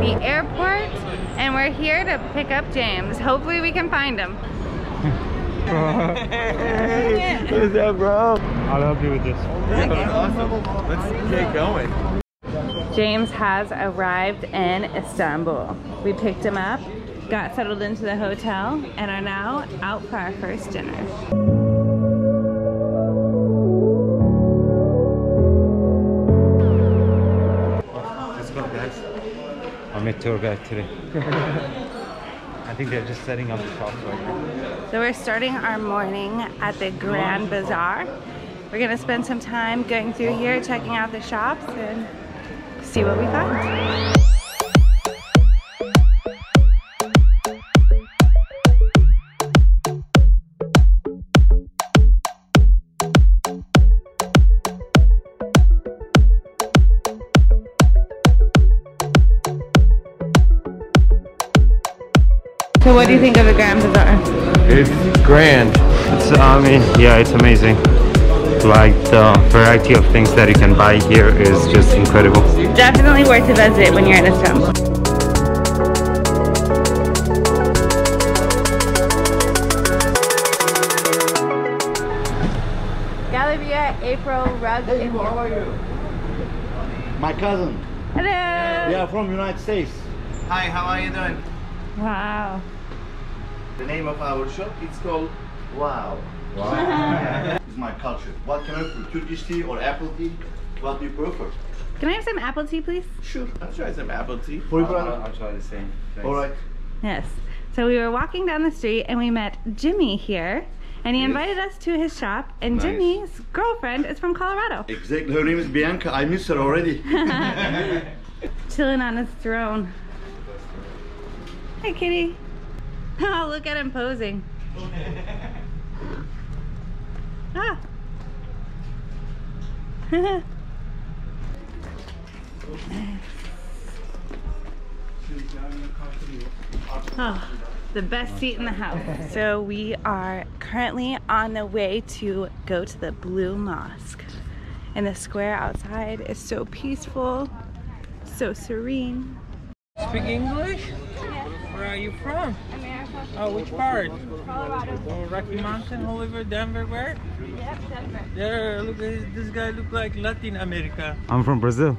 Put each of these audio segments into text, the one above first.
the airport, and we're here to pick up James. Hopefully we can find him. What's up, bro? I'll help you with this. Okay. Awesome. Let's get going. James has arrived in Istanbul. We picked him up, got settled into the hotel, and are now out for our first dinner. Let's go, guys. I'm a tour guide today. I think they're just setting up the shops right now. So we're starting our morning at the Grand Bazaar. We're gonna spend some time going through here, checking out the shops, and see what we find. So what do you think of the Grand Bazaar? It's grand. It's, I mean, yeah, it's amazing. Like the variety of things that you can buy here is just incredible. Definitely worth a visit when you're in Istanbul. Galleria April Rug. How are you? My cousin. Hello. Yeah, from United States. Hi, how are you doing? Wow. The name of our shop, it's called Wow. Wow. It's my culture. What can I prefer? Turkish tea or apple tea? What do you prefer? Can I have some apple tea, please? Sure. I'll try some apple tea. For you, brother? I'll try the same. Thanks. All right. Yes. So we were walking down the street and we met Jimmy here, and he invited us to his shop, and Nice. Jimmy's girlfriend is from Colorado. Exactly. Her name is Bianca. I miss her already. Chilling on his throne. Hi, kitty. Oh, look at him posing. Ah. Oh, the best seat in the house. So we are currently on the way to go to the Blue Mosque. And the square outside is so peaceful, so serene. Speak English? Where are you from? America. Oh, which part? Colorado. Oh, Rocky Mountain, Oliver, Denver, where? Yep, Denver. There, look, this guy look like Latin America. I'm from Brazil.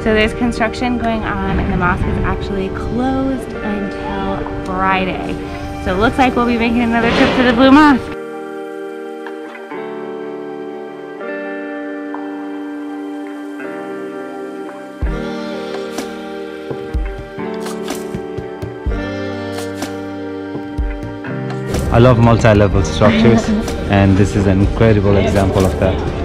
So there's construction going on, and the mosque is actually closed until Friday. So it looks like we'll be making another trip to the Blue Mosque. I love multi-level structures, and this is an incredible example of that.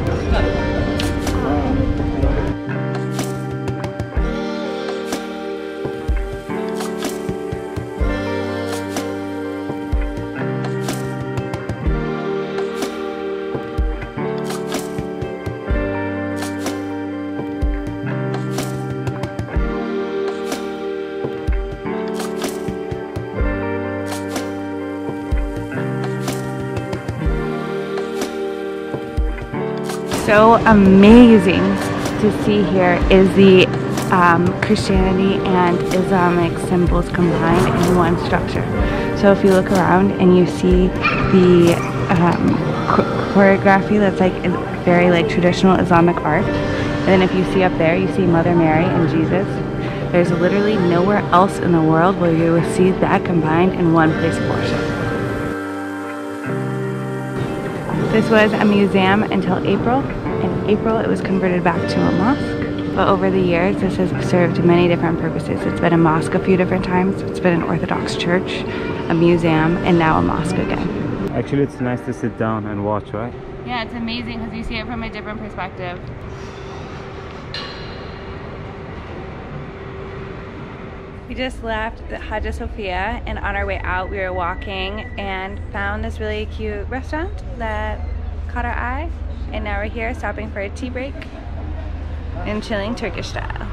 So amazing to see here is the Christianity and Islamic symbols combined in one structure. So if you look around and you see the choreography that's like very like traditional Islamic art, and then if you see up there, you see Mother Mary and Jesus. There's literally nowhere else in the world where you will see that combined in one place of worship. This was a museum until April. In April, it was converted back to a mosque. But over the years, this has served many different purposes. It's been a mosque a few different times. It's been an Orthodox church, a museum, and now a mosque again. Actually, it's nice to sit down and watch, right? Yeah, it's amazing because you see it from a different perspective. We just left the Hagia Sophia, and on our way out we were walking and found this really cute restaurant that caught our eye, and now we're here stopping for a tea break. and chilling Turkish style.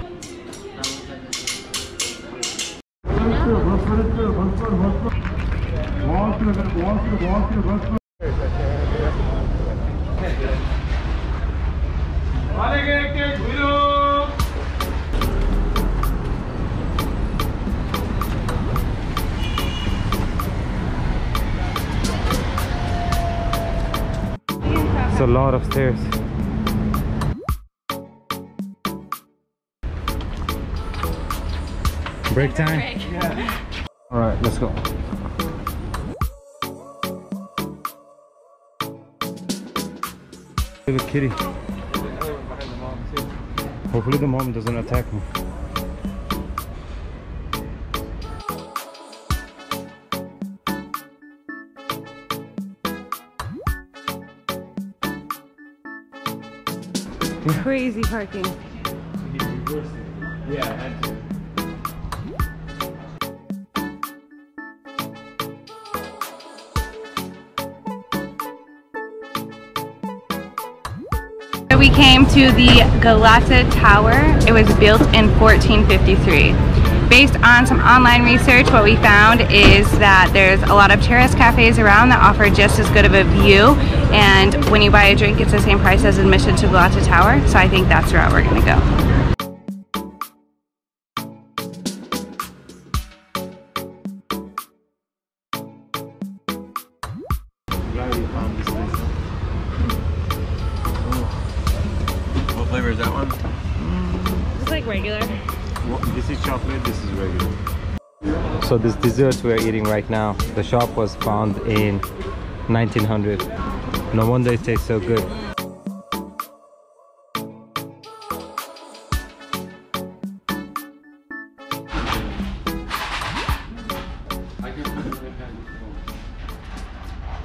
It's a lot of stairs. Break time? Yeah. Alright, let's go. Little kitty. Hopefully the mom doesn't attack me. Crazy parking. Yeah, I had to. We came to the Galata Tower. It was built in 1453. Based on some online research, what we found is that there's a lot of terrace cafes around that offer just as good of a view, and when you buy a drink it's the same price as admission to Galata Tower, so I think that's the route we're gonna go. Glad we found this place. What flavor is that one? It's like regular. This is chocolate, this is regular. So this dessert we're eating right now, the shop was found in 1900. No wonder it tastes so good.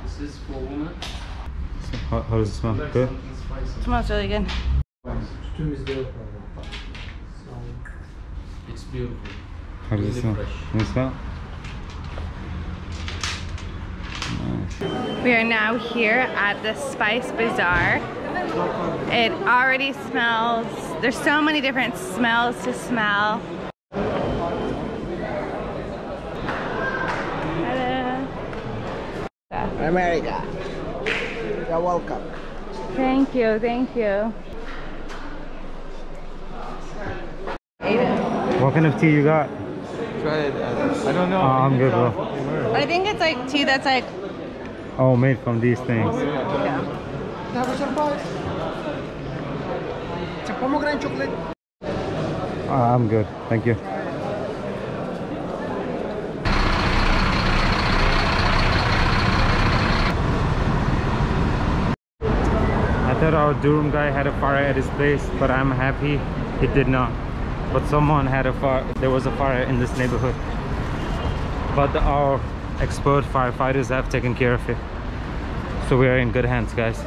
This is for women. How does it smell? Good? It smells really good. It's beautiful. How does it smell? Fresh. Can you smell? We are now here at the Spice Bazaar. It already smells, there's so many different smells to smell. Hello. America. You're welcome. Thank you, thank you. What kind of tea you got? Try it. I don't know. Oh, I'm good, bro. I think it's like tea that's like, Oh, made from these things. yeah. Have a surprise. It's a pomegranate chocolate. I'm good, thank you. I thought our Durham guy had a fire at his place, but I'm happy he did not. But someone had a fire, there was a fire in this neighborhood. But our expert firefighters have taken care of it. So we are in good hands, guys.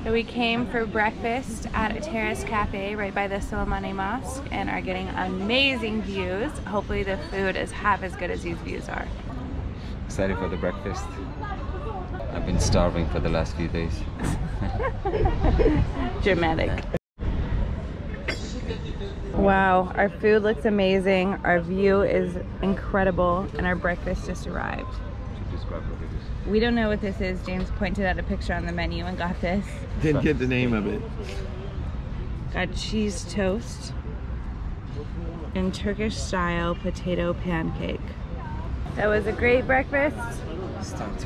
So we came for breakfast at a terrace cafe right by the Soleimani Mosque and are getting amazing views. Hopefully the food is half as good as these views are. Excited for the breakfast. I've been starving for the last few days. Dramatic. Wow, our food looks amazing, our view is incredible, and our breakfast just arrived. We don't know what this is. James pointed out a picture on the menu and got this. Didn't get the name of it. Got cheese toast and Turkish style potato pancake. That was a great breakfast.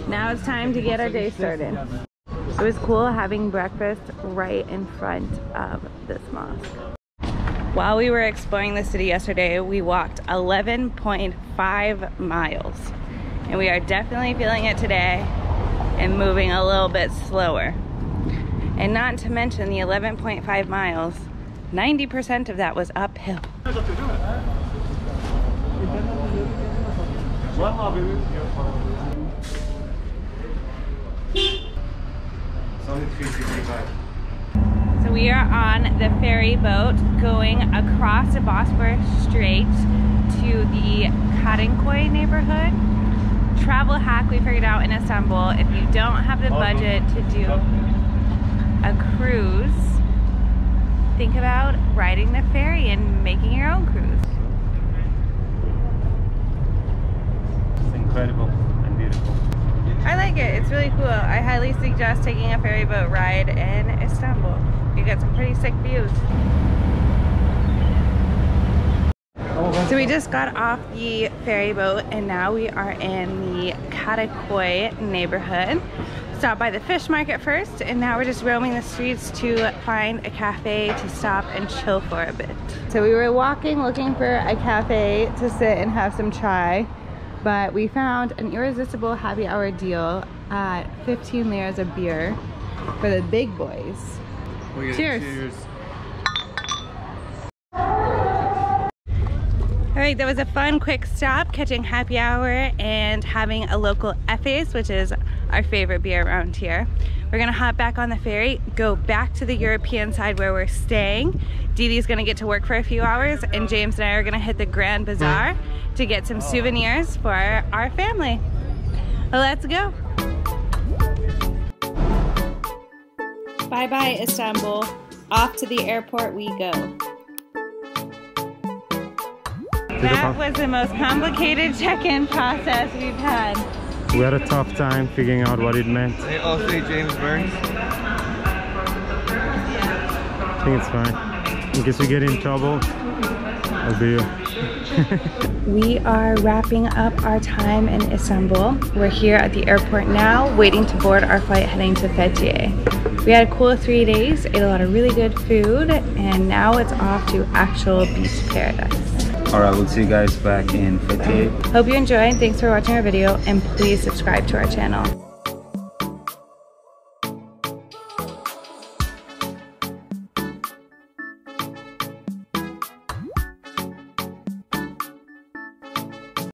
Now it's time to get our day started. It was cool having breakfast right in front of this mosque. While we were exploring the city yesterday, we walked 11.5 miles. And we are definitely feeling it today and moving a little bit slower. And not to mention the 11.5 miles, 90% of that was uphill. It's only 365. So we are on the ferry boat going across the Bosphorus Strait to the Kadıköy neighborhood. Travel hack we figured out in Istanbul: if you don't have the budget to do a cruise, think about riding the ferry and making your own cruise. It's incredible and beautiful. I like it. It's really cool. I highly suggest taking a ferry boat ride in Istanbul. You get some pretty sick views. So we just got off the ferry boat and now we are in the Kadıköy neighborhood. Stopped by the fish market first and now we're just roaming the streets to find a cafe to stop and chill for a bit. So we were walking looking for a cafe to sit and have some chai, but we found an irresistible happy hour deal at 15 liras of beer for the big boys. Cheers. Cheers. Alright, that was a fun quick stop, catching happy hour and having a local Efes, which is our favorite beer around here. We're gonna hop back on the ferry, go back to the European side where we're staying. Dee Dee's gonna get to work for a few hours and James and I are gonna hit the Grand Bazaar to get some souvenirs for our family. Well, let's go. Bye-bye, Istanbul. Off to the airport we go. That was the most complicated check-in process we've had. We had a tough time figuring out what it meant. They all say James Burns. I think it's fine. In case we get in trouble, I'll be you. We are wrapping up our time in Istanbul. We're here at the airport now, waiting to board our flight heading to Fethiye. We had a cool 3 days, ate a lot of really good food, and now it's off to actual beach paradise. Alright, we'll see you guys back in Fethiye. Hope you enjoyed. Thanks for watching our video, and please subscribe to our channel.